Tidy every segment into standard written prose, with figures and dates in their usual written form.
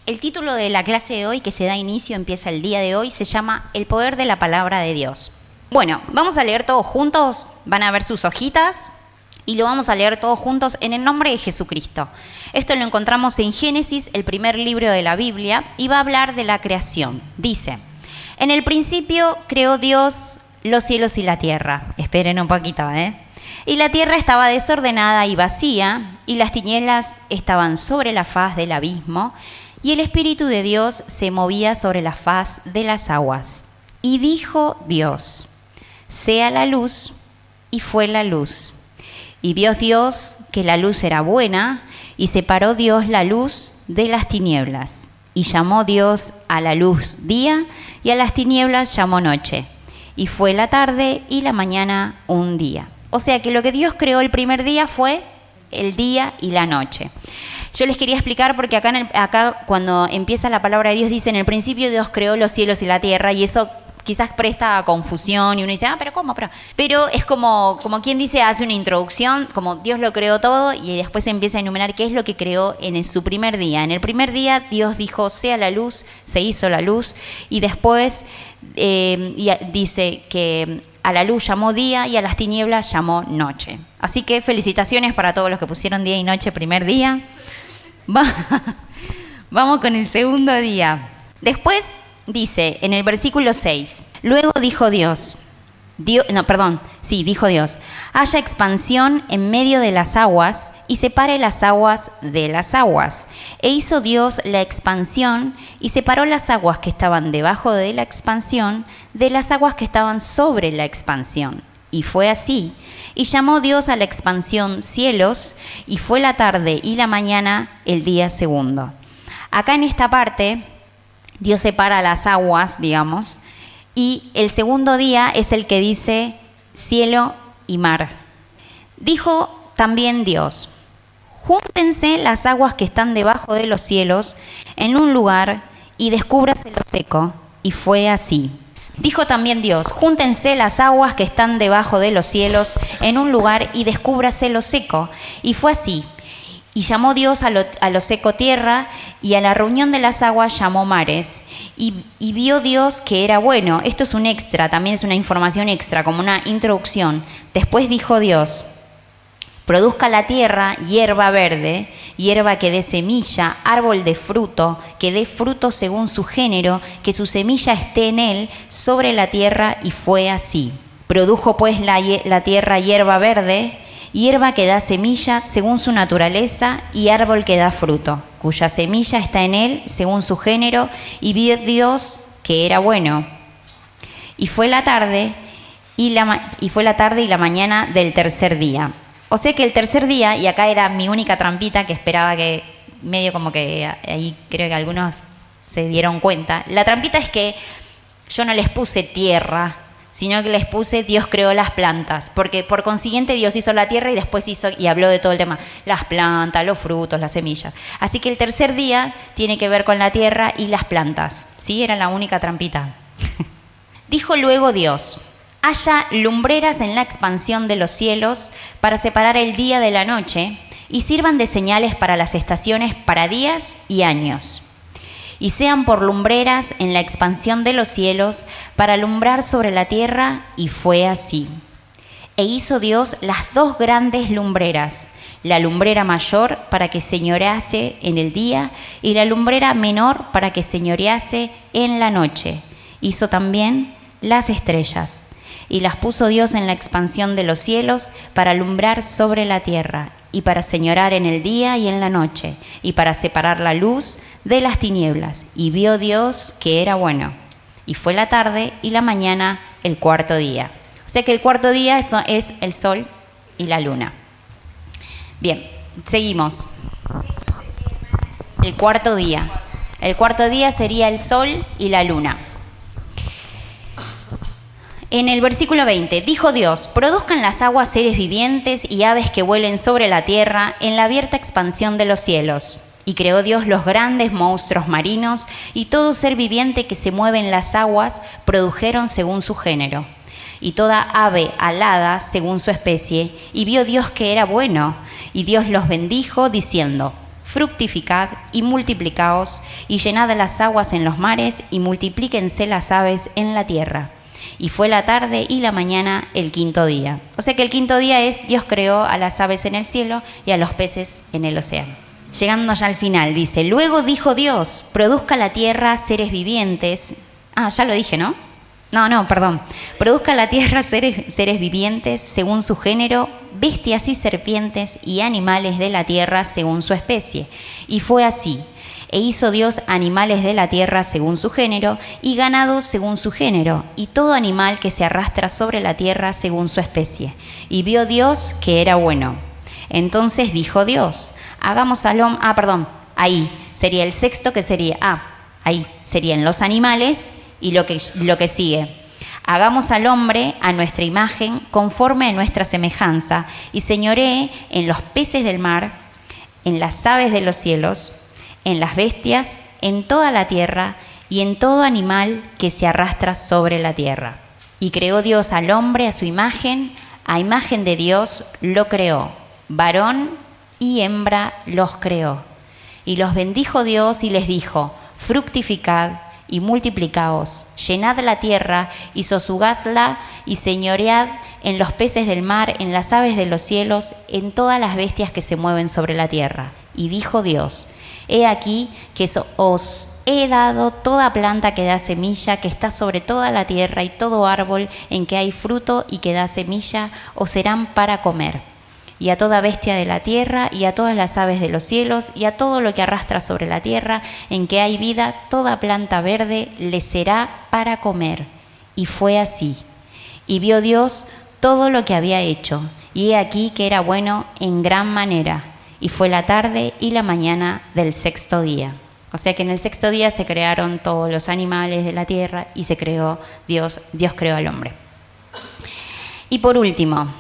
El título de la clase de hoy, que se da inicio, empieza el día de hoy, se llama El poder de la palabra de Dios. Bueno, vamos a leer todos juntos, van a ver sus hojitas, y lo vamos a leer todos juntos en el nombre de Jesucristo. Esto lo encontramos en Génesis, el primer libro de la Biblia, y va a hablar de la creación. Dice, en el principio creó Dios los cielos y la tierra. Esperen un poquito, Y la tierra estaba desordenada y vacía, y las tinieblas estaban sobre la faz del abismo, y el Espíritu de Dios se movía sobre la faz de las aguas. Y dijo Dios, sea la luz, y fue la luz. Y vio Dios que la luz era buena, y separó Dios la luz de las tinieblas. Y llamó Dios a la luz día, y a las tinieblas llamó noche. Y fue la tarde y la mañana un día. O sea que lo que Dios creó el primer día fue el día y la noche. Yo les quería explicar porque acá cuando empieza la palabra de Dios dice, en el principio Dios creó los cielos y la tierra, y eso quizás presta a confusión y uno dice, pero ¿cómo? Pero es como quien dice, hace una introducción, como Dios lo creó todo y después empieza a enumerar qué es lo que creó en su primer día. En el primer día Dios dijo, sea la luz, se hizo la luz, y después dice que a la luz llamó día y a las tinieblas llamó noche. Así que felicitaciones para todos los que pusieron día y noche primer día. Vamos con el segundo día. Después dice en el versículo 6, luego dijo Dios, haya expansión en medio de las aguas y separe las aguas de las aguas. E hizo Dios la expansión y separó las aguas que estaban debajo de la expansión de las aguas que estaban sobre la expansión. Y fue así. Y llamó Dios a la expansión cielos, y fue la tarde y la mañana el día segundo. Acá en esta parte, Dios separa las aguas, digamos, y el segundo día es el que dice cielo y mar. Dijo también Dios, júntense las aguas que están debajo de los cielos en un lugar y descúbrase lo seco. Y fue así. Dijo también Dios, júntense las aguas que están debajo de los cielos en un lugar y descúbrase lo seco. Y fue así. Y llamó Dios a lo seco tierra, y a la reunión de las aguas llamó mares. Y vio Dios que era bueno. Esto es un extra, también es una información extra, como una introducción. Después dijo Dios, produzca la tierra hierba verde, hierba que dé semilla, árbol de fruto, que dé fruto según su género, que su semilla esté en él sobre la tierra, y fue así. Produjo pues la tierra hierba verde, hierba que da semilla según su naturaleza, y árbol que da fruto, cuya semilla está en él según su género, y vio Dios que era bueno. Y fue la tarde y la mañana del tercer día. O sea que el tercer día, y acá era mi única trampita que esperaba que, medio como que ahí creo que algunos se dieron cuenta, la trampita es que yo no les puse tierra, sino que les puse Dios creó las plantas, porque por consiguiente Dios hizo la tierra y después hizo y habló de todo el tema, las plantas, los frutos, las semillas. Así que el tercer día tiene que ver con la tierra y las plantas, ¿sí? Era la única trampita. Dijo luego Dios, haya lumbreras en la expansión de los cielos para separar el día de la noche, y sirvan de señales para las estaciones, para días y años. Y sean por lumbreras en la expansión de los cielos para alumbrar sobre la tierra, y fue así. E hizo Dios las dos grandes lumbreras, la lumbrera mayor para que señorease en el día, y la lumbrera menor para que señorease en la noche. Hizo también las estrellas. Y las puso Dios en la expansión de los cielos para alumbrar sobre la tierra, y para señorar en el día y en la noche, y para separar la luz de las tinieblas. Y vio Dios que era bueno. Y fue la tarde y la mañana el cuarto día. O sea que el cuarto día es el sol y la luna. Bien, seguimos. El cuarto día. El cuarto día sería el sol y la luna. En el versículo 20, dijo Dios, produzcan las aguas seres vivientes y aves que vuelen sobre la tierra en la abierta expansión de los cielos. Y creó Dios los grandes monstruos marinos, y todo ser viviente que se mueve en las aguas produjeron según su género. Y toda ave alada según su especie, y vio Dios que era bueno, y Dios los bendijo diciendo, fructificad y multiplicaos, y llenad las aguas en los mares, y multiplíquense las aves en la tierra. Y fue la tarde y la mañana el quinto día. O sea que el quinto día es Dios creó a las aves en el cielo y a los peces en el océano. Llegando ya al final, dice, luego dijo Dios, produzca la tierra seres vivientes. Ya lo dije, ¿no? No, perdón. Produzca la tierra seres vivientes según su género, bestias y serpientes y animales de la tierra según su especie. Y fue así. E hizo Dios animales de la tierra según su género, y ganado según su género, y todo animal que se arrastra sobre la tierra según su especie. Y vio Dios que era bueno. Entonces dijo Dios, hagamos al hombre... ahí sería el sexto, que sería... ahí serían los animales y lo que sigue. Hagamos al hombre a nuestra imagen, conforme a nuestra semejanza, y señoree en los peces del mar, en las aves de los cielos, en las bestias, en toda la tierra y en todo animal que se arrastra sobre la tierra. Y creó Dios al hombre a su imagen, a imagen de Dios lo creó, varón y hembra los creó. Y los bendijo Dios y les dijo, fructificad y multiplicaos, llenad la tierra y sosegádla y señoread en los peces del mar, en las aves de los cielos, en todas las bestias que se mueven sobre la tierra. Y dijo Dios, he aquí que os he dado toda planta que da semilla, que está sobre toda la tierra, y todo árbol en que hay fruto y que da semilla, os serán para comer. Y a toda bestia de la tierra, y a todas las aves de los cielos, y a todo lo que arrastra sobre la tierra, en que hay vida, toda planta verde les será para comer. Y fue así. Y vio Dios todo lo que había hecho, y he aquí que era bueno en gran manera. Y fue la tarde y la mañana del sexto día. O sea que en el sexto día se crearon todos los animales de la tierra y se creó Dios creó al hombre. Y por último,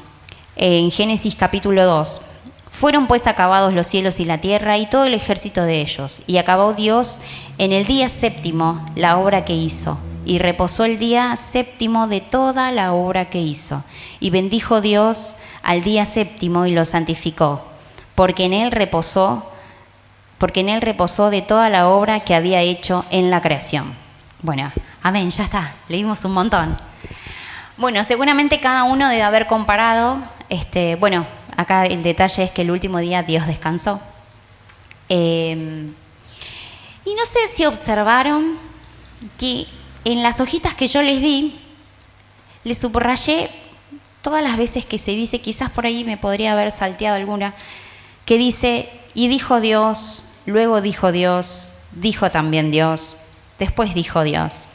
en Génesis capítulo 2, fueron pues acabados los cielos y la tierra y todo el ejército de ellos. Y acabó Dios en el día séptimo la obra que hizo. Y reposó el día séptimo de toda la obra que hizo. Y bendijo Dios al día séptimo y lo santificó, porque en él reposó de toda la obra que había hecho en la creación. Bueno, amén, ya está, leímos un montón. Bueno, seguramente cada uno debe haber comparado, acá el detalle es que el último día Dios descansó. Y no sé si observaron que en las hojitas que yo les di, les subrayé todas las veces que se dice, quizás por ahí me podría haber salteado alguna, que dice, y dijo Dios, luego dijo Dios, dijo también Dios, después dijo Dios.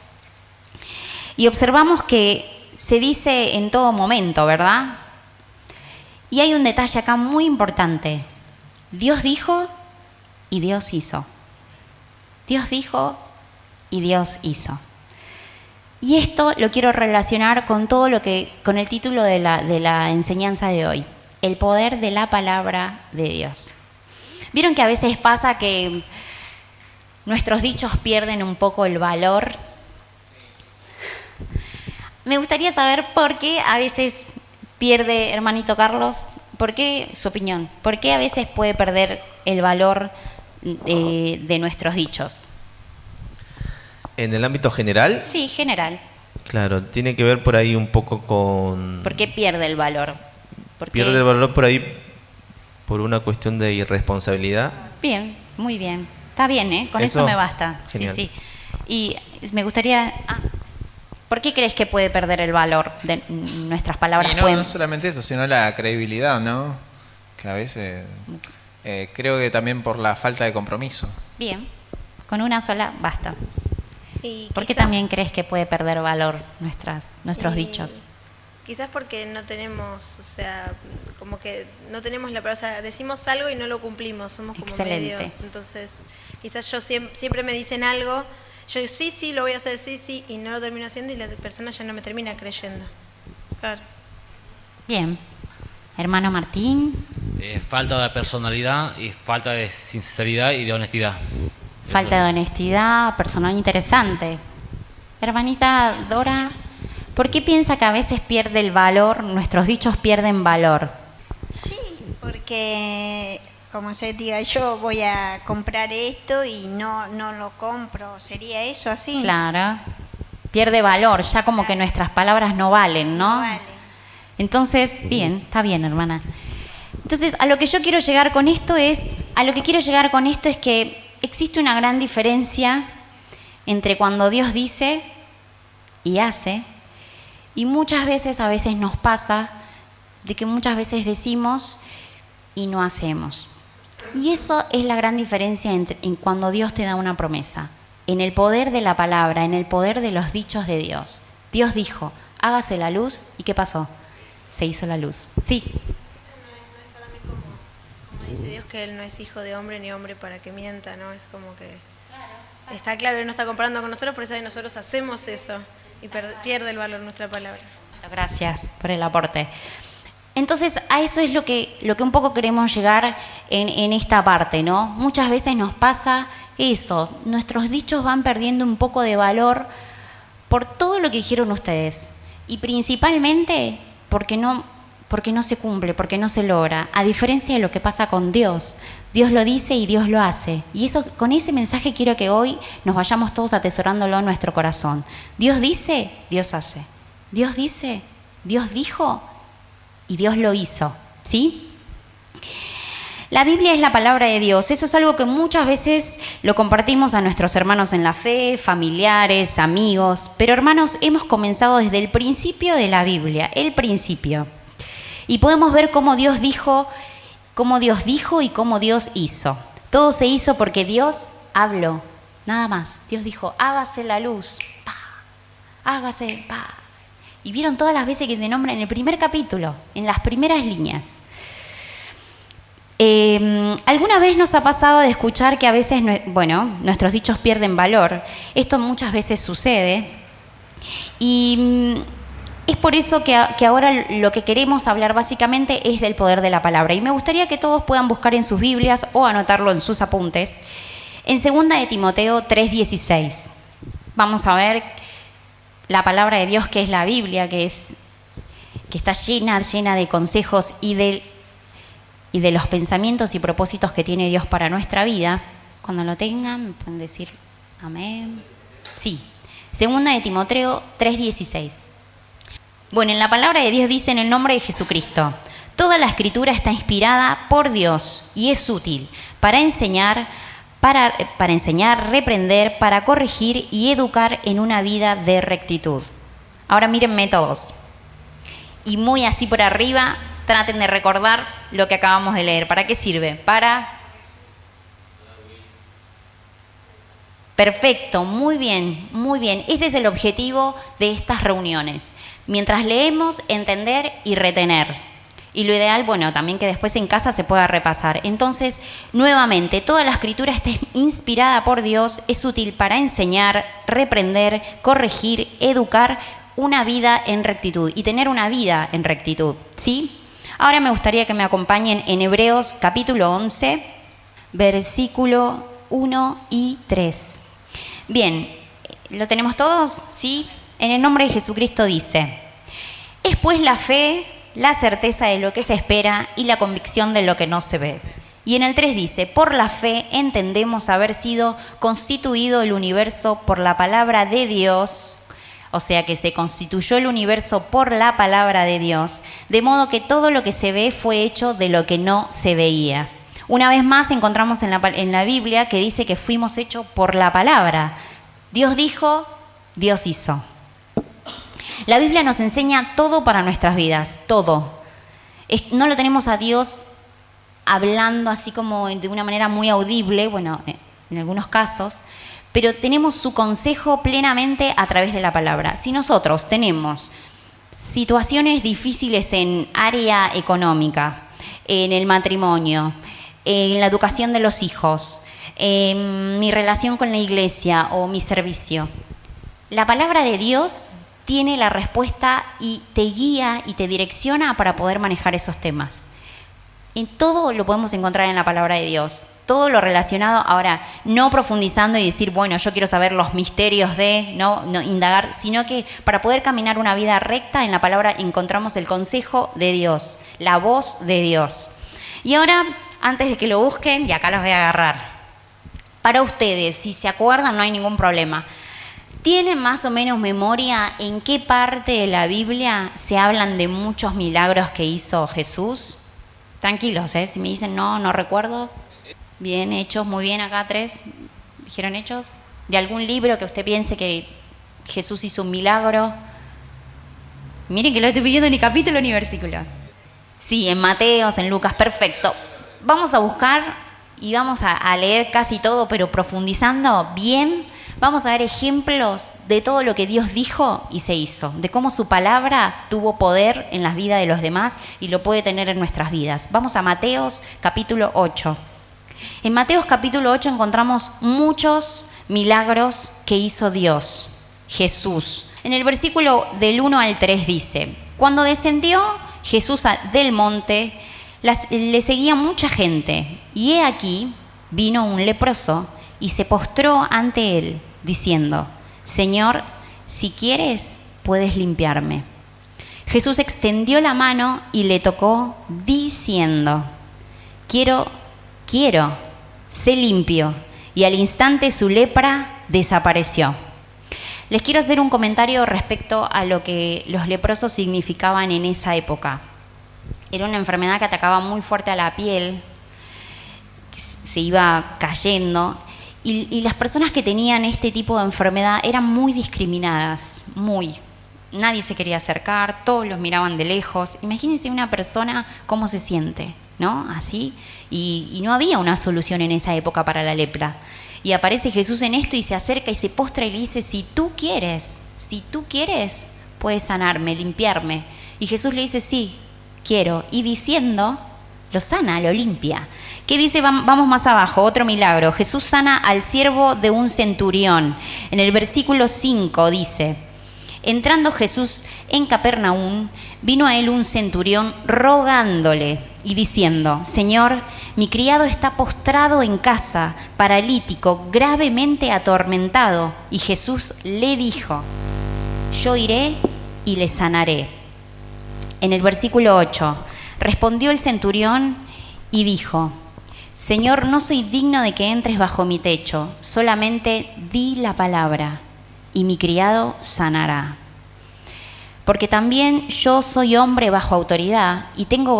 Y observamos que se dice en todo momento, ¿verdad? Y hay un detalle acá muy importante. Dios dijo y Dios hizo. Dios dijo y Dios hizo. Y esto lo quiero relacionar con todo con el título de la enseñanza de hoy. El poder de la palabra de Dios. ¿Vieron que a veces pasa que nuestros dichos pierden un poco el valor? Me gustaría saber por qué a veces pierde, hermanito Carlos, ¿por qué su opinión? ¿Por qué a veces puede perder el valor de nuestros dichos? ¿En el ámbito general? Sí, general. Claro, tiene que ver por ahí un poco con... ¿Por qué pierde el valor? Pierde el valor por ahí por una cuestión de irresponsabilidad. Bien, muy bien. Está bien, Con eso me basta. Genial. Sí. Y me gustaría... ¿Por qué crees que puede perder el valor de nuestras palabras? Y no solamente eso, sino la credibilidad, ¿no? Que a veces... creo que también por la falta de compromiso. Bien, con una sola basta. Y ¿Por qué también crees que puede perder valor nuestros dichos? Quizás porque no tenemos, como que no tenemos la palabra, decimos algo y no lo cumplimos, somos como Excelente. medios. Entonces, quizás yo siempre me dicen algo, yo digo, sí, lo voy a hacer, sí, y no lo termino haciendo y la persona ya no me termina creyendo. Claro. Bien. Hermano Martín. Falta de personalidad y falta de sinceridad y de honestidad. Falta de honestidad, personal interesante. Hermanita Dora, ¿por qué piensa que a veces pierde el valor, nuestros dichos pierden valor? Sí, porque como se diga, yo voy a comprar esto y no lo compro. ¿Sería eso así? Claro. Pierde valor, ya como que nuestras palabras no valen, ¿no? No vale. Entonces, bien, está bien, hermana. Entonces, a lo que quiero llegar con esto es que existe una gran diferencia entre cuando Dios dice y hace, y muchas veces, a veces nos pasa de que muchas veces decimos y no hacemos. Y eso es la gran diferencia en cuando Dios te da una promesa, en el poder de la palabra, en el poder de los dichos de Dios. Dios dijo, hágase la luz, ¿y qué pasó? Se hizo la luz. Sí. Como dice Dios que Él no es hijo de hombre ni hombre para que mienta, ¿no? Es como que está claro, Él no está comparando con nosotros, por eso nosotros hacemos eso y pierde el valor nuestra palabra. Gracias por el aporte. Entonces, a eso es lo que un poco queremos llegar en esta parte, ¿no? Muchas veces nos pasa eso, nuestros dichos van perdiendo un poco de valor por todo lo que dijeron ustedes y principalmente porque no se cumple, porque no se logra, a diferencia de lo que pasa con Dios. Dios lo dice y Dios lo hace. Y eso, con ese mensaje quiero que hoy nos vayamos todos atesorándolo en nuestro corazón. Dios dice, Dios hace. Dios dice, Dios dijo y Dios lo hizo, ¿sí? La Biblia es la palabra de Dios. Eso es algo que muchas veces lo compartimos a nuestros hermanos en la fe, familiares, amigos. Pero hermanos, hemos comenzado desde el principio de la Biblia, el principio. Y podemos ver cómo Dios dijo y cómo Dios hizo. Todo se hizo porque Dios habló, nada más. Dios dijo, hágase la luz, pa, hágase, pa. Y vieron todas las veces que se nombra en el primer capítulo, en las primeras líneas. ¿Alguna vez nos ha pasado de escuchar que a veces, nuestros dichos pierden valor? Esto muchas veces sucede. Y es por eso que ahora lo que queremos hablar básicamente es del poder de la palabra. Y me gustaría que todos puedan buscar en sus Biblias o anotarlo en sus apuntes. En 2 de Timoteo 3:16. Vamos a ver la palabra de Dios, que es la Biblia, que está llena de consejos y de los pensamientos y propósitos que tiene Dios para nuestra vida. Cuando lo tengan, me pueden decir amén. Sí, 2 de Timoteo 3:16. Bueno, en la palabra de Dios dice en el nombre de Jesucristo, toda la escritura está inspirada por Dios y es útil para enseñar, reprender, para corregir y educar en una vida de rectitud. Ahora mírenme todos. Y muy así por arriba, traten de recordar lo que acabamos de leer. ¿Para qué sirve? Perfecto, muy bien, muy bien. Ese es el objetivo de estas reuniones. Mientras leemos, entender y retener. Y lo ideal, también que después en casa se pueda repasar. Entonces, nuevamente, toda la escritura está inspirada por Dios, es útil para enseñar, reprender, corregir, educar una vida en rectitud y tener una vida en rectitud, ¿sí? Ahora me gustaría que me acompañen en Hebreos capítulo 11, versículo 1 y 3. Bien, ¿lo tenemos todos? ¿Sí? En el nombre de Jesucristo dice, es pues la fe, la certeza de lo que se espera y la convicción de lo que no se ve. Y en el 3 dice, por la fe entendemos haber sido constituido el universo por la palabra de Dios, o sea que se constituyó el universo por la palabra de Dios, de modo que todo lo que se ve fue hecho de lo que no se veía. Una vez más encontramos en la Biblia que dice que fuimos hechos por la palabra. Dios dijo, Dios hizo. La Biblia nos enseña todo para nuestras vidas, todo. No lo tenemos a Dios hablando así como de una manera muy audible, en algunos casos, pero tenemos su consejo plenamente a través de la palabra. Si nosotros tenemos situaciones difíciles en área económica, en el matrimonio, en la educación de los hijos, en mi relación con la iglesia o mi servicio, la palabra de Dios tiene la respuesta y te guía y te direcciona para poder manejar esos temas. En todo lo podemos encontrar en la palabra de Dios. Todo lo relacionado, ahora, no profundizando y decir, yo quiero saber los misterios no indagar, sino que para poder caminar una vida recta, en la palabra encontramos el consejo de Dios, la voz de Dios. Y ahora, antes de que lo busquen, y acá los voy a agarrar. Para ustedes, si se acuerdan, no hay ningún problema. ¿Tienen más o menos memoria en qué parte de la Biblia se hablan de muchos milagros que hizo Jesús? Tranquilos, si me dicen no recuerdo. Bien, Hechos, muy bien, acá 3. ¿Dijeron Hechos? ¿De algún libro que usted piense que Jesús hizo un milagro? Miren que no estoy pidiendo ni capítulo ni versículo. Sí, en Mateos, en Lucas, perfecto. Vamos a buscar y vamos a leer casi todo, pero profundizando bien. Vamos a ver ejemplos de todo lo que Dios dijo y se hizo, de cómo su palabra tuvo poder en las vidas de los demás y lo puede tener en nuestras vidas. Vamos a Mateos capítulo 8. En Mateos capítulo 8 encontramos muchos milagros que hizo Dios, Jesús. En el versículo del 1 al 3 dice: cuando descendió Jesús del monte, le seguía mucha gente, y he aquí vino un leproso y se postró ante él, diciendo: Señor, si quieres, puedes limpiarme. Jesús extendió la mano y le tocó, diciendo: Quiero, sé limpio. Y al instante su lepra desapareció. Les quiero hacer un comentario respecto a lo que los leprosos significaban en esa época. Era una enfermedad que atacaba muy fuerte a la piel, se iba cayendo, y las personas que tenían este tipo de enfermedad eran muy discriminadas, muy. Nadie se quería acercar, todos los miraban de lejos. Imagínense una persona cómo se siente, ¿no? Así, y no había una solución en esa época para la lepra. Y aparece Jesús en esto y se acerca y se postra y le dice: si tú quieres, puedes sanarme, limpiarme. Y Jesús le dice: sí, quiero. Y diciendo, lo sana, lo limpia. ¿Qué dice? Vamos más abajo, otro milagro. Jesús sana al siervo de un centurión. En el versículo 5 dice: entrando Jesús en Capernaum, vino a él un centurión rogándole y diciendo: Señor, mi criado está postrado en casa, paralítico, gravemente atormentado. Y Jesús le dijo: yo iré y le sanaré. En el versículo 8, respondió el centurión y dijo: Señor, no soy digno de que entres bajo mi techo, solamente di la palabra y mi criado sanará. Porque también yo soy hombre bajo autoridad y tengo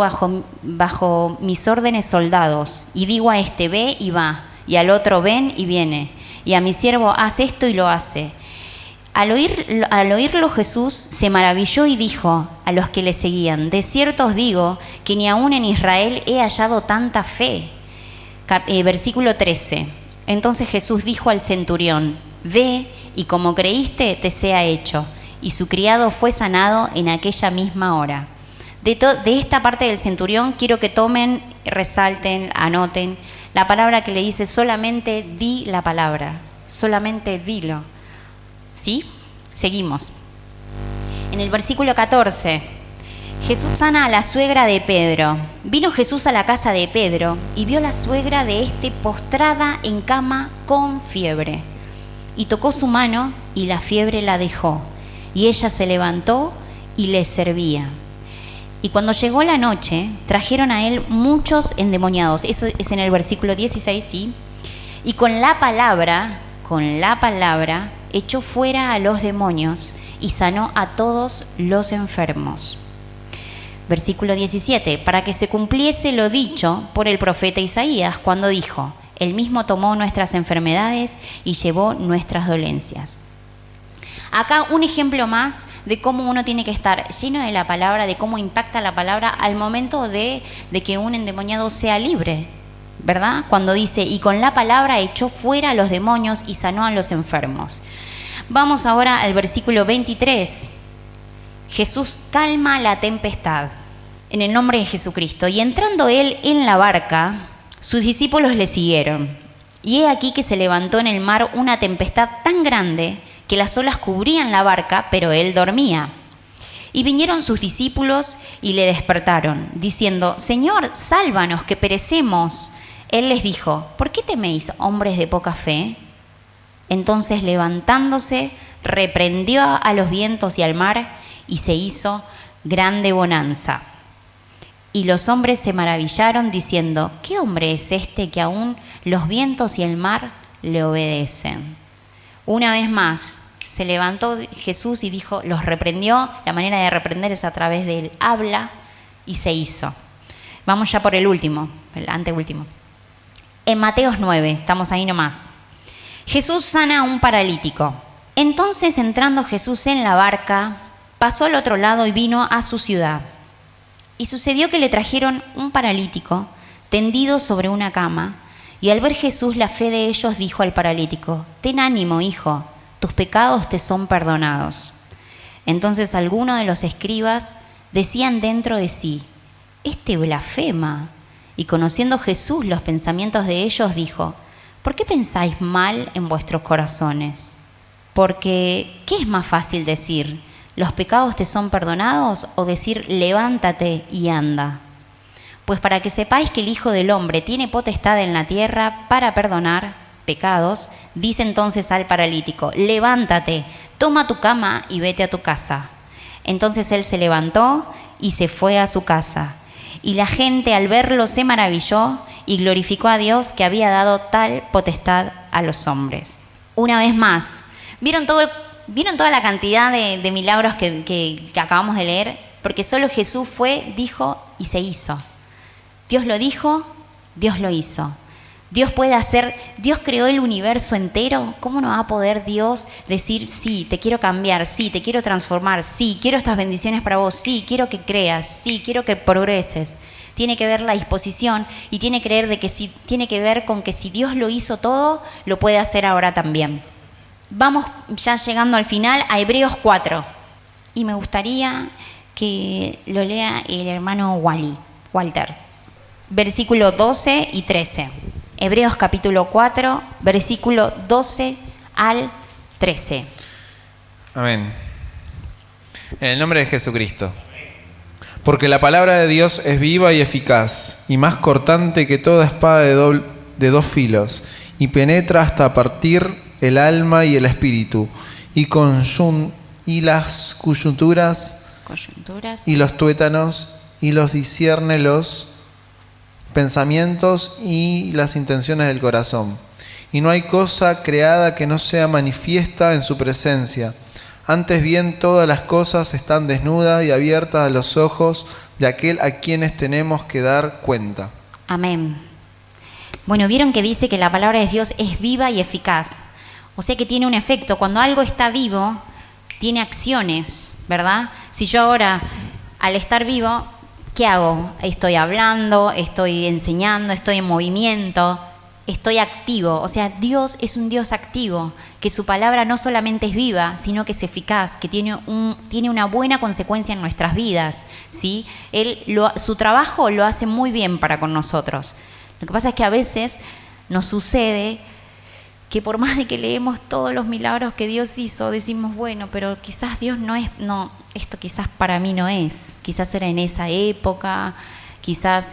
bajo mis órdenes soldados, y digo a este: ve y va, y al otro: ven y viene, y a mi siervo: haz esto y lo hace. Al oírlo Jesús se maravilló y dijo a los que le seguían: de cierto os digo que ni aún en Israel he hallado tanta fe. Versículo 13. Entonces Jesús dijo al centurión: ve, y como creíste te sea hecho. Y su criado fue sanado en aquella misma hora. De esta parte del centurión quiero que tomen, resalten, anoten la palabra que le dice: solamente di la palabra, solamente dilo. ¿Sí? Seguimos. En el versículo 14, Jesús sana a la suegra de Pedro. Vino Jesús a la casa de Pedro y vio la suegra de éste postrada en cama con fiebre. Y tocó su mano y la fiebre la dejó. Y ella se levantó y le servía. Y cuando llegó la noche, trajeron a él muchos endemoniados. Eso es en el versículo 16, ¿sí? Y con la palabra, echó fuera a los demonios y sanó a todos los enfermos. Versículo 17, para que se cumpliese lo dicho por el profeta Isaías, cuando dijo: Él mismo tomó nuestras enfermedades y llevó nuestras dolencias. Acá un ejemplo más de cómo uno tiene que estar lleno de la palabra, de cómo impacta la palabra al momento de que un endemoniado sea libre, ¿verdad? Cuando dice: y con la palabra echó fuera a los demonios y sanó a los enfermos. Vamos ahora al versículo 23. Jesús calma la tempestad en el nombre de Jesucristo. Y entrando él en la barca, sus discípulos le siguieron. Y he aquí que se levantó en el mar una tempestad tan grande que las olas cubrían la barca, pero él dormía. Y vinieron sus discípulos y le despertaron, diciendo: Señor, sálvanos, que perecemos. Él les dijo: ¿por qué teméis, hombres de poca fe? Entonces, levantándose, reprendió a los vientos y al mar, y se hizo grande bonanza. Y los hombres se maravillaron diciendo, ¿qué hombre es este que aún los vientos y el mar le obedecen? Una vez más se levantó Jesús y dijo, los reprendió. La manera de reprender es a través del habla y se hizo. Vamos ya por el último, el anteúltimo. En Mateos 9, estamos ahí nomás. Jesús sana a un paralítico. Entonces, entrando Jesús en la barca, pasó al otro lado y vino a su ciudad. Y sucedió que le trajeron un paralítico tendido sobre una cama, y al ver Jesús la fe de ellos dijo al paralítico, ten ánimo, hijo, tus pecados te son perdonados. Entonces algunos de los escribas decían dentro de sí, este blasfema. Y conociendo Jesús los pensamientos de ellos, dijo, ¿por qué pensáis mal en vuestros corazones? Porque, ¿qué es más fácil decir? ¿Los pecados te son perdonados? O decir, levántate y anda. Pues para que sepáis que el Hijo del Hombre tiene potestad en la tierra para perdonar pecados, dice entonces al paralítico, levántate, toma tu cama y vete a tu casa. Entonces él se levantó y se fue a su casa. Y la gente al verlo se maravilló y glorificó a Dios que había dado tal potestad a los hombres. Una vez más, ¿vieron toda la cantidad de milagros que acabamos de leer? Porque solo Jesús fue, dijo y se hizo. Dios lo dijo, Dios lo hizo. Dios puede hacer, Dios creó el universo entero. ¿Cómo no va a poder Dios decir, sí, te quiero cambiar, sí, te quiero transformar, sí, quiero estas bendiciones para vos, sí, quiero que creas, sí, quiero que progreses? Tiene que ver la disposición y tiene que ver con que si Dios lo hizo todo, lo puede hacer ahora también. Vamos ya llegando al final a Hebreos 4. Y me gustaría que lo lea el hermano Walter. Versículo 12 y 13. Hebreos capítulo 4, versículo 12 al 13. Amén. En el nombre de Jesucristo. Porque la palabra de Dios es viva y eficaz, y más cortante que toda espada de dos filos, y penetra hasta partir el alma y el espíritu, y las coyunturas y los tuétanos, y los discierne los pensamientos y las intenciones del corazón. Y no hay cosa creada que no sea manifiesta en su presencia. Antes bien, todas las cosas están desnudas y abiertas a los ojos de aquel a quienes tenemos que dar cuenta. Amén. Bueno, vieron que dice que la palabra de Dios es viva y eficaz. O sea que tiene un efecto. Cuando algo está vivo, tiene acciones, ¿verdad? Si yo ahora, al estar vivo, ¿qué hago? Estoy hablando, estoy enseñando, estoy en movimiento, estoy activo. O sea, Dios es un Dios activo, que su palabra no solamente es viva, sino que es eficaz, que tiene una buena consecuencia en nuestras vidas, ¿sí? Su trabajo lo hace muy bien para con nosotros. Lo que pasa es que a veces nos sucede que por más de que leemos todos los milagros que Dios hizo, decimos, bueno, pero quizás Dios esto quizás para mí no es. Quizás era en esa época, quizás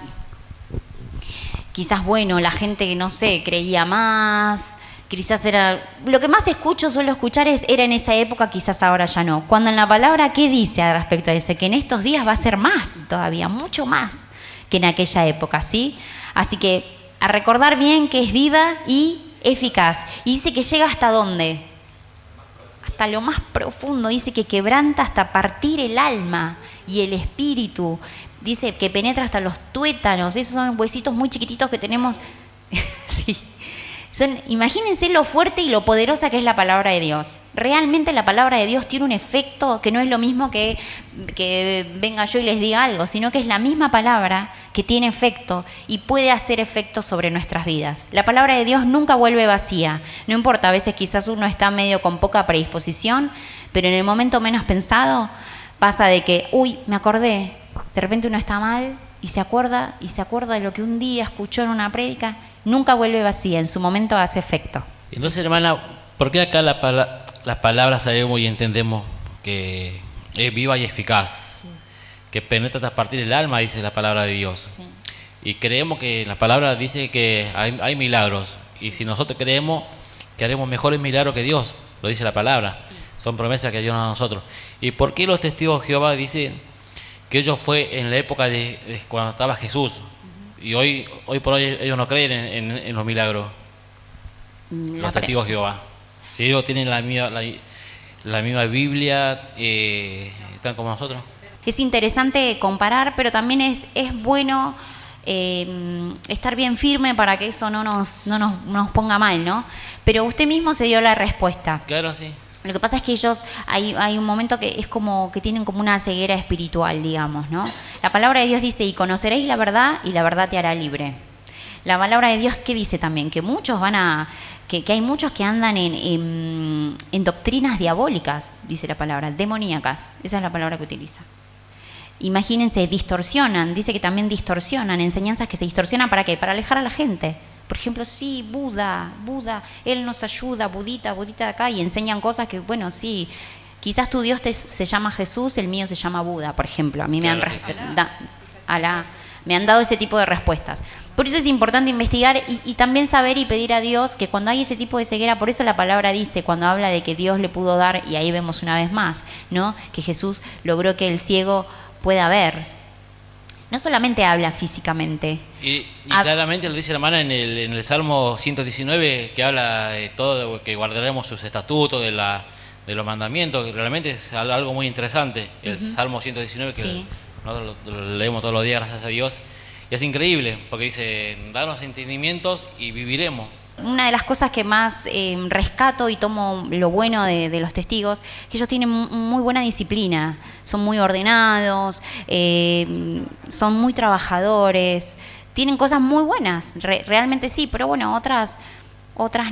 bueno, la gente, no sé, creía más, quizás era... Lo que más suelo escuchar era en esa época, quizás ahora ya no. Cuando en la palabra, ¿qué dice al respecto de eso? Que en estos días va a ser más todavía, mucho más que en aquella época, ¿sí? Así que a recordar bien que es viva y eficaz. Y dice que llega hasta dónde? Hasta lo más profundo. Dice que quebranta hasta partir el alma y el espíritu. Dice que penetra hasta los tuétanos. Esos son huesitos muy chiquititos que tenemos. Sí. Imagínense lo fuerte y lo poderosa que es la palabra de Dios. Realmente la palabra de Dios tiene un efecto que no es lo mismo que venga yo y les diga algo, sino que es la misma palabra que tiene efecto y puede hacer efecto sobre nuestras vidas. La palabra de Dios nunca vuelve vacía. No importa, a veces quizás uno está medio con poca predisposición, pero en el momento menos pensado pasa de que, me acordé, de repente uno está mal y se acuerda de lo que un día escuchó en una prédica. Nunca vuelve vacía, en su momento hace efecto. Entonces, hermana, ¿por qué acá las palabras sabemos y entendemos que es viva y eficaz? Sí. Que penetra hasta partir el alma, dice la palabra de Dios. Sí. Y creemos que la palabra dice que hay milagros. Y si nosotros creemos que haremos mejores milagros que Dios, lo dice la palabra. Sí. Son promesas que Dios nos da a nosotros. ¿Y por qué los testigos de Jehová dicen que ellos fue en la época de cuando estaba Jesús. Y hoy por hoy ellos no creen en los milagros, los testigos de Jehová. Si ellos tienen la misma Biblia, están como nosotros. Es interesante comparar, pero también es bueno estar bien firme para que eso no nos ponga mal, ¿no? Pero usted mismo se dio la respuesta. Claro, sí. Lo que pasa es que ellos, hay un momento que es como que tienen como una ceguera espiritual, digamos, ¿no? La palabra de Dios dice, y conoceréis la verdad, y la verdad te hará libre. La palabra de Dios, ¿qué dice también? Que muchos que hay muchos que andan en doctrinas diabólicas, dice la palabra, demoníacas. Esa es la palabra que utiliza. Imagínense, distorsionan, dice que también distorsionan, enseñanzas que se distorsionan, ¿para qué? Para alejar a la gente. Por ejemplo, sí, Buda, él nos ayuda, budita de acá, y enseñan cosas que, bueno, sí, quizás tu Dios se llama Jesús, el mío se llama Buda, por ejemplo. A mí me han dado ese tipo de respuestas. Por eso es importante investigar y también saber y pedir a Dios que cuando hay ese tipo de ceguera, por eso la palabra dice, cuando habla de que Dios le pudo dar, y ahí vemos una vez más, ¿no? Que Jesús logró que el ciego pueda ver. No solamente habla físicamente. Y claramente lo dice la hermana en el Salmo 119, que habla de todo, que guardaremos sus estatutos, de los mandamientos, que realmente es algo muy interesante. El Salmo 119, que sí, nosotros lo leemos todos los días, gracias a Dios. Y es increíble, porque dice, danos entendimientos y viviremos. Una de las cosas que más rescato y tomo lo bueno de los testigos, que ellos tienen muy buena disciplina, son muy ordenados, son muy trabajadores, tienen cosas muy buenas, realmente sí, pero bueno, otras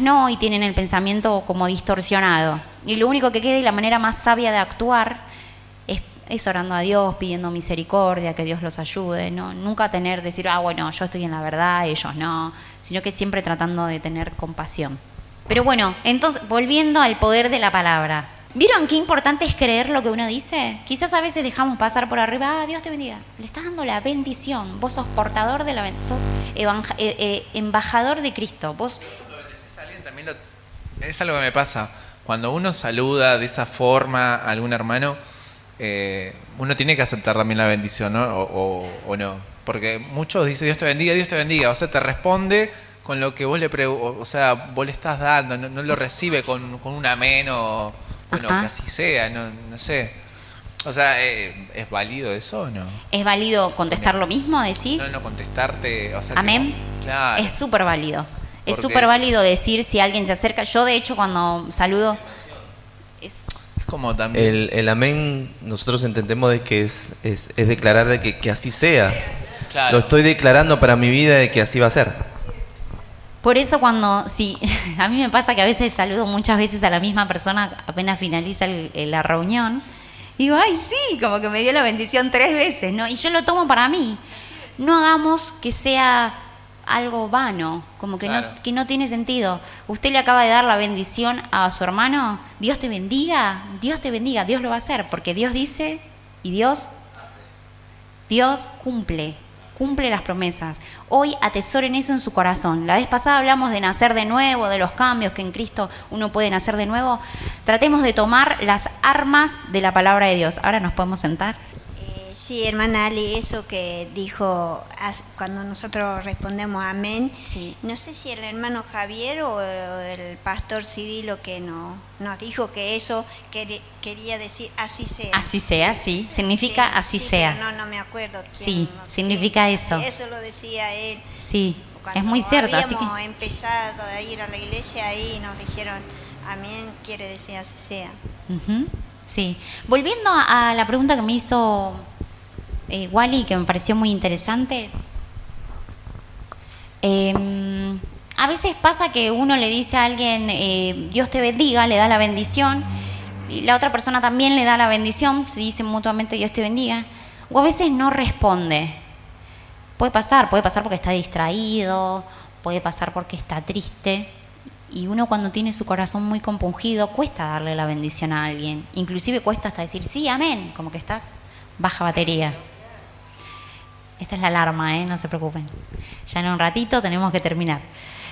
no, y tienen el pensamiento como distorsionado. Y lo único que queda y la manera más sabia de actuar es orando a Dios, pidiendo misericordia, que Dios los ayude, ¿no? Nunca decir, bueno, yo estoy en la verdad, ellos no, sino que siempre tratando de tener compasión. Pero bueno, entonces, volviendo al poder de la palabra. ¿Vieron qué importante es creer lo que uno dice? Quizás a veces dejamos pasar por arriba, Dios te bendiga. Le estás dando la bendición, vos sos portador de la bendición, sos embajador de Cristo. Vos... Cuando bendeces a alguien también es algo que me pasa. Cuando uno saluda de esa forma a algún hermano, uno tiene que aceptar también la bendición, ¿no? O no. Porque muchos dicen Dios te bendiga. O sea, te responde con lo que vos vos le estás dando, no lo recibe con un amén o bueno, que así sea, no sé. O sea, ¿es válido eso o no? ¿Es válido contestar lo mismo, decís? No, contestarte, o sea, amén. Claro. Es súper válido. Es súper válido decir si alguien se acerca. Yo, de hecho, cuando saludo... Como también. El amén, nosotros entendemos de que es declarar de que así sea. Claro. Lo estoy declarando para mi vida de que así va a ser. Por eso a mí me pasa que a veces saludo muchas veces a la misma persona apenas finaliza la reunión. Y digo, ay, sí, como que me dio la bendición 3 veces, ¿no? Y yo lo tomo para mí. No hagamos que sea algo vano, como que, claro, que no tiene sentido. Usted le acaba de dar la bendición a su hermano, Dios te bendiga, Dios lo va a hacer, porque Dios dice y Dios cumple las promesas. Hoy atesoren eso en su corazón. La vez pasada hablamos de nacer de nuevo, de los cambios que en Cristo uno puede nacer de nuevo. Tratemos de tomar las armas de la palabra de Dios. Ahora nos podemos sentar. Sí, hermana Ali, eso que dijo cuando nosotros respondemos amén, sí. No sé si el hermano Javier o el pastor Cirilo que nos dijo que eso quería decir así sea. Así sea, sí, significa sí, así sí, sea. No me acuerdo. Sí, significa sí, eso. Sí, eso lo decía él. Sí, es muy cierto. Cuando habíamos así que... empezado a ir a la iglesia, ahí nos dijeron amén quiere decir así sea. Sí, volviendo a la pregunta que me hizo... Wally, que me pareció muy interesante. A veces pasa que uno le dice a alguien, Dios te bendiga, le da la bendición, y la otra persona también le da la bendición, se dicen mutuamente Dios te bendiga, o a veces no responde. Puede pasar porque está distraído, puede pasar porque está triste, y uno cuando tiene su corazón muy compungido, cuesta darle la bendición a alguien, inclusive cuesta hasta decir sí, amén, como que estás baja batería. Esta es la alarma, no se preocupen. Ya en un ratito tenemos que terminar.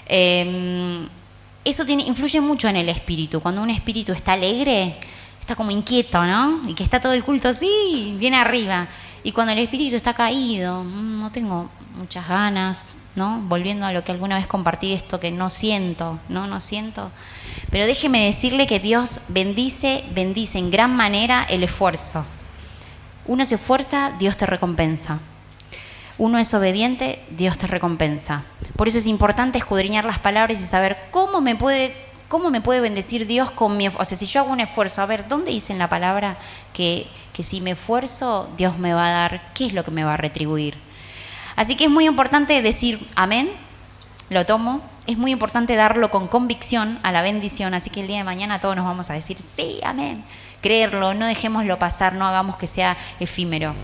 Eso influye mucho en el espíritu. Cuando un espíritu está alegre, está como inquieto, ¿no? Y que está todo el culto así, viene arriba. Y cuando el espíritu está caído, no tengo muchas ganas, ¿no? Volviendo a lo que alguna vez compartí, esto que no siento. Pero déjeme decirle que Dios bendice en gran manera el esfuerzo. Uno se esfuerza, Dios te recompensa. Uno es obediente, Dios te recompensa. Por eso es importante escudriñar las palabras y saber cómo me puede bendecir Dios con mi esfuerzo. O sea, si yo hago un esfuerzo, a ver, ¿dónde dice en la palabra que si me esfuerzo, Dios me va a dar? ¿Qué es lo que me va a retribuir? Así que es muy importante decir amén, lo tomo. Es muy importante darlo con convicción a la bendición. Así que el día de mañana todos nos vamos a decir sí, amén. Creerlo, no dejémoslo pasar, no hagamos que sea efímero,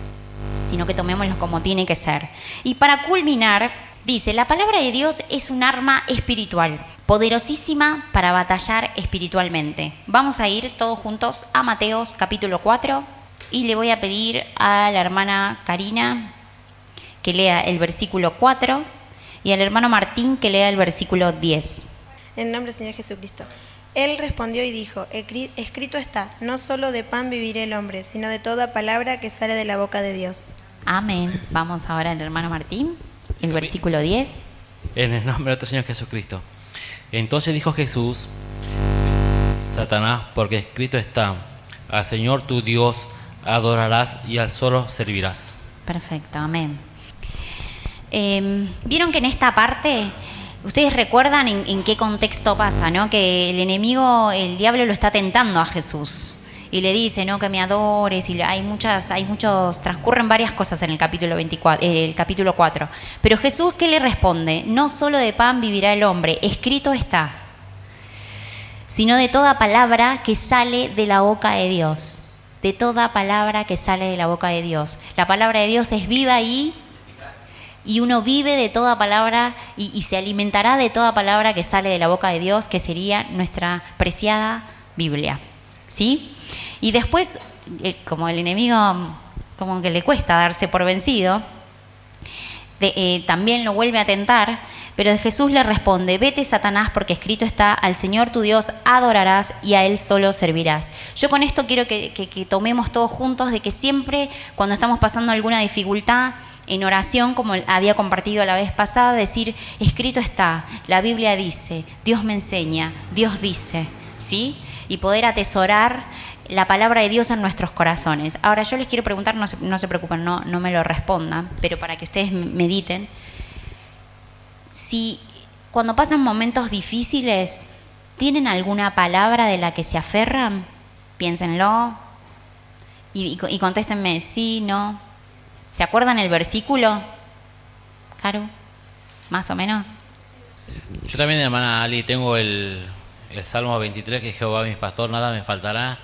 sino que tomémoslo como tiene que ser. Y para culminar, dice, la palabra de Dios es un arma espiritual, poderosísima para batallar espiritualmente. Vamos a ir todos juntos a Mateos capítulo 4 y le voy a pedir a la hermana Karina que lea el versículo 4 y al hermano Martín que lea el versículo 10. En el nombre del Señor Jesucristo. Él respondió y dijo, escrito está, no solo de pan vivirá el hombre, sino de toda palabra que sale de la boca de Dios. Amén. Vamos ahora al hermano Martín, el versículo 10. En el nombre de nuestro Señor Jesucristo. Entonces dijo Jesús, Satanás, porque escrito está, al Señor tu Dios adorarás y al solo servirás. Perfecto, amén. Vieron que en esta parte, ustedes recuerdan en qué contexto pasa, ¿no? Que el enemigo, el diablo lo está tentando a Jesús y le dice, ¿no? Que me adores, y transcurren varias cosas en el capítulo 4. Pero Jesús, ¿qué le responde? No solo de pan vivirá el hombre, escrito está, sino de toda palabra que sale de la boca de Dios. De toda palabra que sale de la boca de Dios. La palabra de Dios es viva y uno vive de toda palabra y se alimentará de toda palabra que sale de la boca de Dios, que sería nuestra preciada Biblia. ¿Sí? Y después, como el enemigo como que le cuesta darse por vencido, también lo vuelve a tentar, pero Jesús le responde, vete Satanás, porque escrito está, al Señor tu Dios adorarás y a Él solo servirás. Yo con esto quiero que tomemos todos juntos de que siempre cuando estamos pasando alguna dificultad, en oración, como había compartido la vez pasada, decir, escrito está, la Biblia dice, Dios me enseña, Dios dice, ¿sí? Y poder atesorar la palabra de Dios en nuestros corazones. Ahora yo les quiero preguntar, no se preocupen, no me lo respondan, pero para que ustedes mediten, si cuando pasan momentos difíciles, ¿tienen alguna palabra de la que se aferran? Piénsenlo y contéstenme sí, no. ¿Se acuerdan el versículo? Caro, más o menos. Yo también, hermana Ali, tengo el Salmo 23, que Jehová mi pastor, nada me faltará,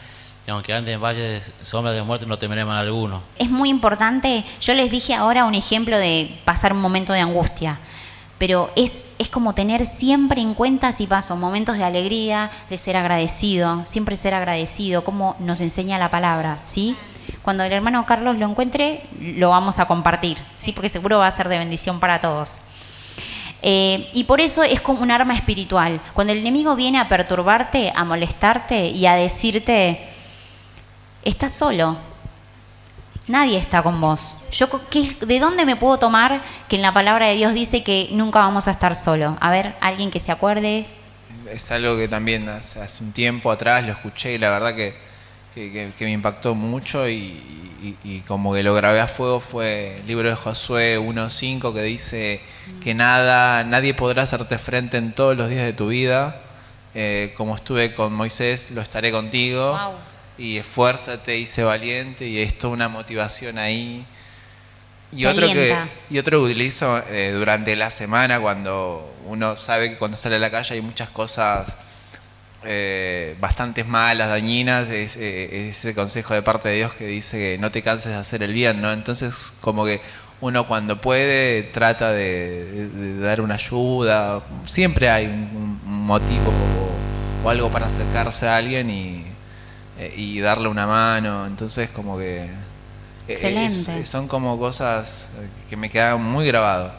y aunque ande en valle de sombra de muerte, no temeré mal alguno. Es muy importante, yo les dije ahora un ejemplo de pasar un momento de angustia, pero es como tener siempre en cuenta si paso momentos de alegría, de ser agradecido, siempre ser agradecido, como nos enseña la palabra, ¿sí? Cuando el hermano Carlos lo encuentre, lo vamos a compartir, ¿sí? Porque seguro va a ser de bendición para todos. Y por eso es como un arma espiritual. Cuando el enemigo viene a perturbarte, a molestarte y a decirte, estás solo, nadie está con vos. ¿De dónde me puedo tomar que en la palabra de Dios dice que nunca vamos a estar solo? A ver, alguien que se acuerde. Es algo que también hace un tiempo atrás lo escuché y la verdad que me impactó mucho y como que lo grabé a fuego fue el libro de Josué 1:5 que dice que nadie podrá hacerte frente en todos los días de tu vida, como estuve con Moisés, lo estaré contigo. Wow. Y esfuérzate y sé valiente, y es toda una motivación ahí. Y otro que utilizo durante la semana, cuando uno sabe que cuando sale a la calle hay muchas cosas bastante malas, dañinas, es ese consejo de parte de Dios que dice que no te canses de hacer el bien, ¿no? Entonces como que uno cuando puede trata de dar una ayuda, siempre hay un motivo o algo para acercarse a alguien y darle una mano, entonces como que excelente. Son como cosas que me quedan muy grabadas,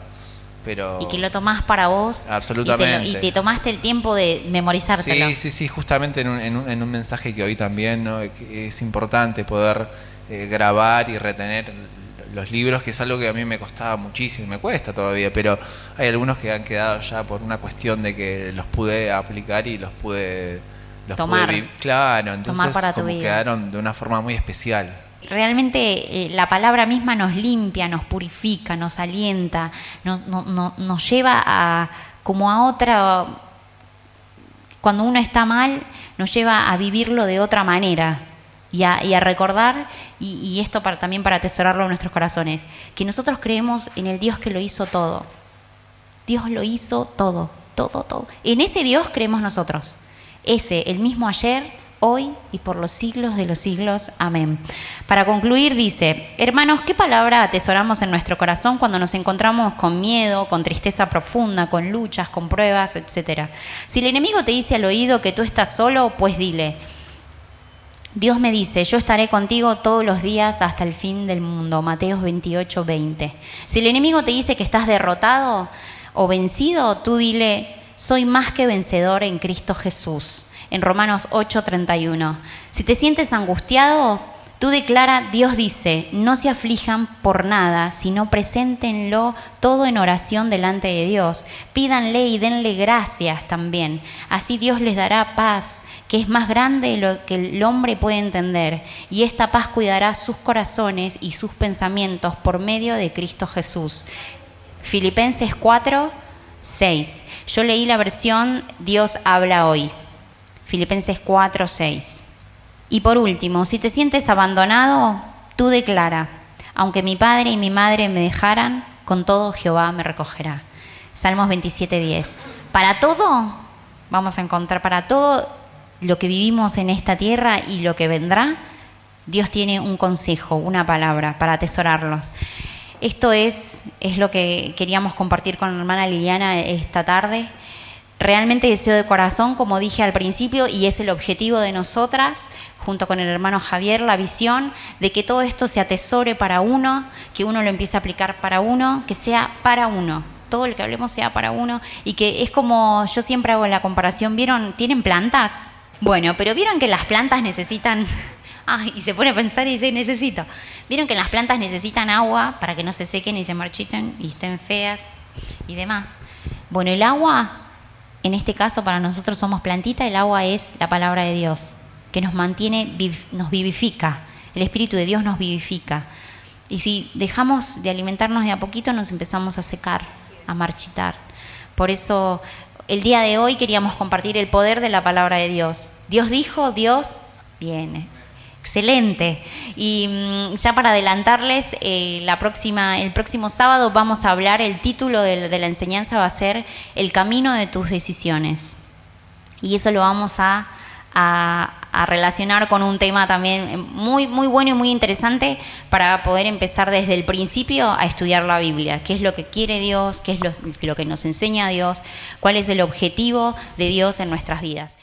pero... Y que lo tomás para vos. Absolutamente. Y te tomaste el tiempo de memorizártelo. Sí, justamente en un mensaje que oí también, ¿no? Que es importante poder grabar y retener los libros, que es algo que a mí me costaba muchísimo, me cuesta todavía, pero hay algunos que han quedado ya por una cuestión de que los pude aplicar y los pude tomar. Claro, entonces tomar para tu como vida. quedaron de una forma muy especial. Realmente la palabra misma nos limpia, nos purifica, nos alienta, nos lleva a como a otra... Cuando uno está mal, nos lleva a vivirlo de otra manera y a recordar, y esto también para atesorarlo en nuestros corazones, que nosotros creemos en el Dios que lo hizo todo. Dios lo hizo todo. En ese Dios creemos nosotros. Ese, el mismo ayer, hoy y por los siglos de los siglos. Amén. Para concluir dice: hermanos, ¿qué palabra atesoramos en nuestro corazón cuando nos encontramos con miedo, con tristeza profunda, con luchas, con pruebas, etcétera? Si el enemigo te dice al oído que tú estás solo, pues dile: Dios me dice, yo estaré contigo todos los días hasta el fin del mundo. Mateos 28:20. Si el enemigo te dice que estás derrotado o vencido, tú dile: soy más que vencedor en Cristo Jesús. En Romanos 8:31. Si te sientes angustiado, tú declara: Dios dice, no se aflijan por nada, sino preséntenlo todo en oración delante de Dios. Pídanle y denle gracias también. Así Dios les dará paz, que es más grande de lo que el hombre puede entender. Y esta paz cuidará sus corazones y sus pensamientos por medio de Cristo Jesús. Filipenses 4:6. Yo leí la versión Dios habla hoy. Filipenses 4:6. Y por último, si te sientes abandonado, tú declara: aunque mi padre y mi madre me dejaran, con todo Jehová me recogerá. Salmos 27:10. Para todo, vamos a encontrar, para todo lo que vivimos en esta tierra y lo que vendrá, Dios tiene un consejo, una palabra para atesorarlos. Esto es lo que queríamos compartir con la hermana Liliana esta tarde. Realmente deseo de corazón, como dije al principio, y es el objetivo de nosotras, junto con el hermano Javier, la visión de que todo esto se atesore para uno, que uno lo empiece a aplicar para uno, que sea para uno. Todo lo que hablemos sea para uno, y que es como yo siempre hago la comparación. ¿Vieron? ¿Tienen plantas? Bueno, pero ¿vieron que las plantas necesitan... y se pone a pensar y dice, necesito. ¿Vieron que las plantas necesitan agua para que no se sequen y se marchiten y estén feas y demás? Bueno, el agua... En este caso, para nosotros somos plantita, el agua es la palabra de Dios, que nos mantiene, nos vivifica. El Espíritu de Dios nos vivifica. Y si dejamos de alimentarnos de a poquito, nos empezamos a secar, a marchitar. Por eso, el día de hoy queríamos compartir el poder de la palabra de Dios. Dios dijo, Dios viene. Excelente. Y ya para adelantarles, el próximo sábado vamos a hablar, el título de la enseñanza va a ser El camino de tus decisiones. Y eso lo vamos a relacionar con un tema también muy, muy bueno y muy interesante para poder empezar desde el principio a estudiar la Biblia. ¿Qué es lo que quiere Dios? ¿Qué es lo que nos enseña Dios? ¿Cuál es el objetivo de Dios en nuestras vidas?